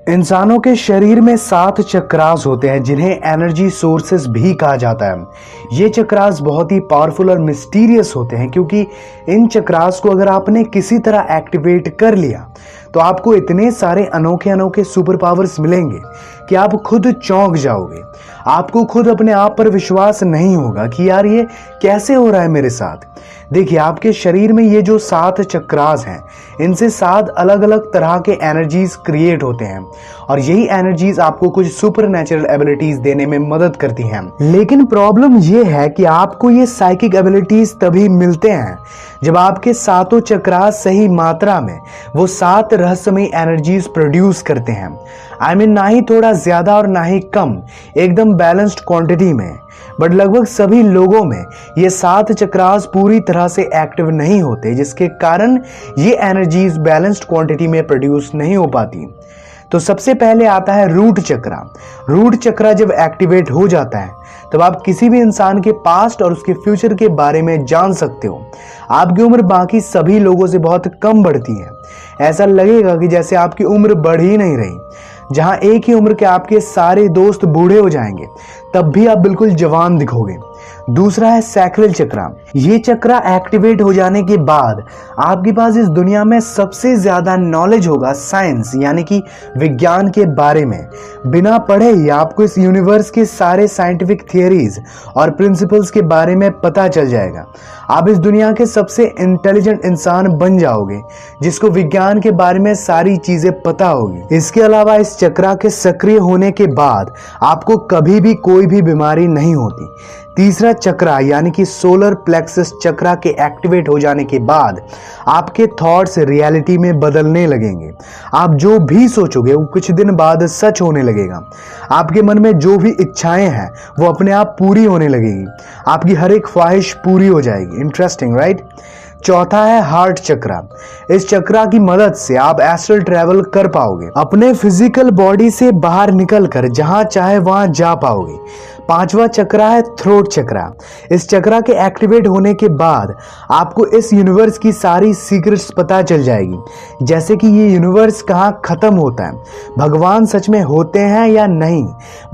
इंसानों के शरीर में 7 चक्रास होते हैं जिन्हें एनर्जी सोर्सेस भी कहा जाता है। ये चक्रास बहुत ही पावरफुल और मिस्टीरियस होते हैं क्योंकि इन चक्रास को अगर आपने किसी तरह एक्टिवेट कर लिया तो आपको इतने सारे अनोखे अनोखे सुपर पावर्स मिलेंगे कि आप खुद चौंक जाओगे। आपको खुद अपने आप पर विश्वास नहीं होगा कि यार ये कैसे हो रहा है मेरे साथ। देखिए, आपके शरीर में ये जो 7 चक्रास हैं, इनसे 7 अलग अलग तरह के एनर्जीज क्रिएट होते हैं और यही एनर्जीज आपको कुछ सुपर नेचुरल एबिलिटीज देने में मदद करती हैं। लेकिन प्रॉब्लम ये है कि आपको ये साइकिक एबिलिटीज तभी मिलते हैं जब आपके 7 चक्रास सही मात्रा में वो 7 रहस्यमयी एनर्जीज प्रोड्यूस करते हैं। आई मीन, ना ही थोड़ा ज्यादा और ना ही कम, एकदम बैलेंस्ड क्वांटिटी में। बट लगभग सभी लोगों में ये 7 चक्रास पूरी तरह से एक्टिव नहीं होते, जिसके कारण ये एनर्जीज बैलेंस्ड क्वांटिटी में प्रोड्यूस नहीं हो पाती। तो सबसे पहले आता है रूट चक्रा। रूट चक्रा जब एक्टिवेट हो जाता है तब आप किसी भी इंसान के पास्ट और उसके फ्यूचर के बारे में जान सकते हो। आपकी उम्र बाकी सभी लोगों से बहुत कम बढ़ती है। ऐसा लगेगा कि जैसे आपकी उम्र बढ़ ही नहीं रही। जहां एक ही उम्र के आपके सारे दोस्त बूढ़े हो जाएंगे तब भी आप बिल्कुल जवान दिखोगे। दूसरा है सैक्रल चक्रा। ये चक्रा एक्टिवेट हो जाने के बाद आपके पास इस दुनिया में सबसे ज्यादा नॉलेज होगा साइंस यानी कि विज्ञान के बारे में। बिना पढ़े ही आपको इस यूनिवर्स के सारे साइंटिफिक थियरीज और प्रिंसिपल्स के बारे में पता चल जाएगा। आप इस दुनिया के सबसे इंटेलिजेंट इंसान बन जाओगे जिसको विज्ञान के बारे में सारी चीजें पता होगी। इसके अलावा इस चक्रा के सक्रिय होने के बाद आपको कभी भी कोई भी बीमारी नहीं होती। तीसरा चक्रा यानी कि सोलर प्लेक्सस चक्रा के एक्टिवेट हो जाने के बाद आपके थॉट्स रियलिटी में बदलने लगेंगे। आप जो भी सोचोगे वो कुछ दिन बाद सच होने लगेगा। आपके मन में जो भी इच्छाएं हैं वो अपने आप पूरी होने लगेगी। आपकी हर एक ख्वाहिश पूरी हो जाएगी। Interesting, right? चौथा है हार्ट चक्रा। इस चक्रा की मदद से आप एस्ट्रल ट्रैवल कर पाओगे, अपने फिजिकल बॉडी से बाहर निकलकर जहां चाहे वहां जा पाओगे। पांचवा चक्रा है थ्रोट चक्रा। इस चक्रा के एक्टिवेट होने के बाद आपको इस यूनिवर्स की सारी सीक्रेट्स पता चल जाएगी, जैसे कि ये यूनिवर्स कहाँ खत्म होता है, भगवान सच में होते हैं या नहीं,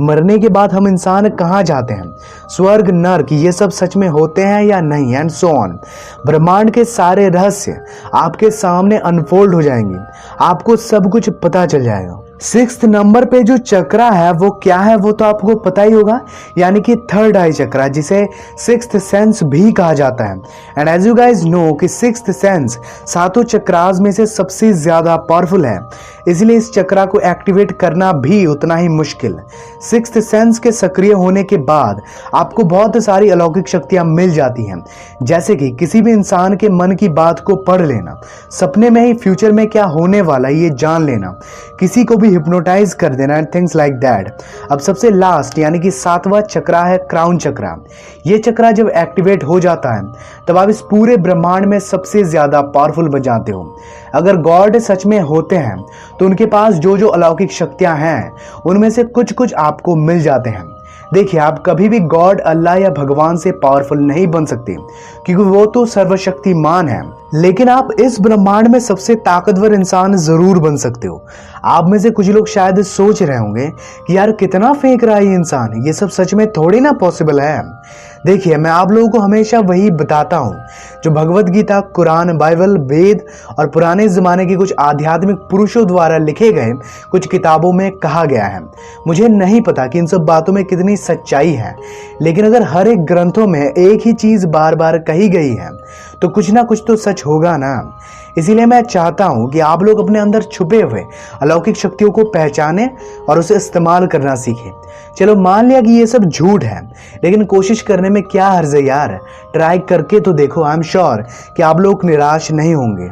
मरने के बाद हम इंसान कहाँ जाते हैं, स्वर्ग नर्क ये सब सच में होते हैं या नहीं, एंड सो ऑन। ब्रह्मांड के सारे रहस्य आपके सामने अनफोल्ड हो जाएंगे। आपको सब कुछ पता चल जाएगा। 6th नंबर पे जो चक्रा है वो क्या है वो तो आपको पता ही होगा, यानी कि थर्ड आई चक्रा, जिसे 6th सेंस भी कहा जाता है। And as you guys know कि 6th सेंस 7 चक्रास में से सबसे ज्यादा पावरफुल है, इसलिए इस चक्रा को एक्टिवेट करना भी उतना ही मुश्किल। 6th सेंस के सक्रिय होने के बाद आपको बहुत सारी अलौकिक शक्तियां मिल जाती हैं, जैसे कि किसी भी इंसान के मन की बात को पढ़ लेना, सपने में ही फ्यूचर में क्या होने वाला है ये जान लेना, किसी को भी हिप्नोटाइज कर देना एंड थिंग्स लाइक दैट। अब सबसे लास्ट यानी कि 7वां चक्रा है क्राउन चक्रा। ये चक्रा जब एक्टिवेट हो जाता है तब आप इस पूरे ब्रह्मांड में सबसे ज्यादा पावरफुल बन जाते हो। अगर गॉड सच में होते हैं तो उनके पास जो जो अलौकिक शक्तियां हैं उनमें से कुछ कुछ आपको मिल जाते हैं। देखिए, आप कभी भी गॉड, अल्लाह या भगवान से पावरफुल नहीं बन सकते क्योंकि वो तो सर्वशक्तिमान है, लेकिन आप इस ब्रह्मांड में सबसे ताकतवर इंसान जरूर बन सकते हो। आप में से कुछ लोग शायद सोच रहे होंगे कि यार कितना फेंक रहा है ये इंसान, ये सब सच में थोड़ी ना पॉसिबल है। देखिए, मैं आप लोगों को हमेशा वही बताता हूँ जो भगवत गीता, कुरान, बाइबल, वेद और पुराने जमाने के कुछ आध्यात्मिक पुरुषों द्वारा लिखे गए कुछ किताबों में कहा गया है। मुझे नहीं पता कि इन सब बातों में कितनी सच्चाई है, लेकिन अगर हर एक ग्रंथों में एक ही चीज बार बार कही गई है तो कुछ ना कुछ तो सच होगा ना। इसीलिए मैं चाहता हूं कि आप लोग अपने अंदर छुपे हुए अलौकिक शक्तियों को पहचाने और उसे इस्तेमाल करना सीखें। चलो, मान लिया कि ये सब झूठ है, लेकिन कोशिश करने में क्या हर्ज है यार। ट्राई करके तो देखो। आई एम श्योर कि आप लोग निराश नहीं होंगे।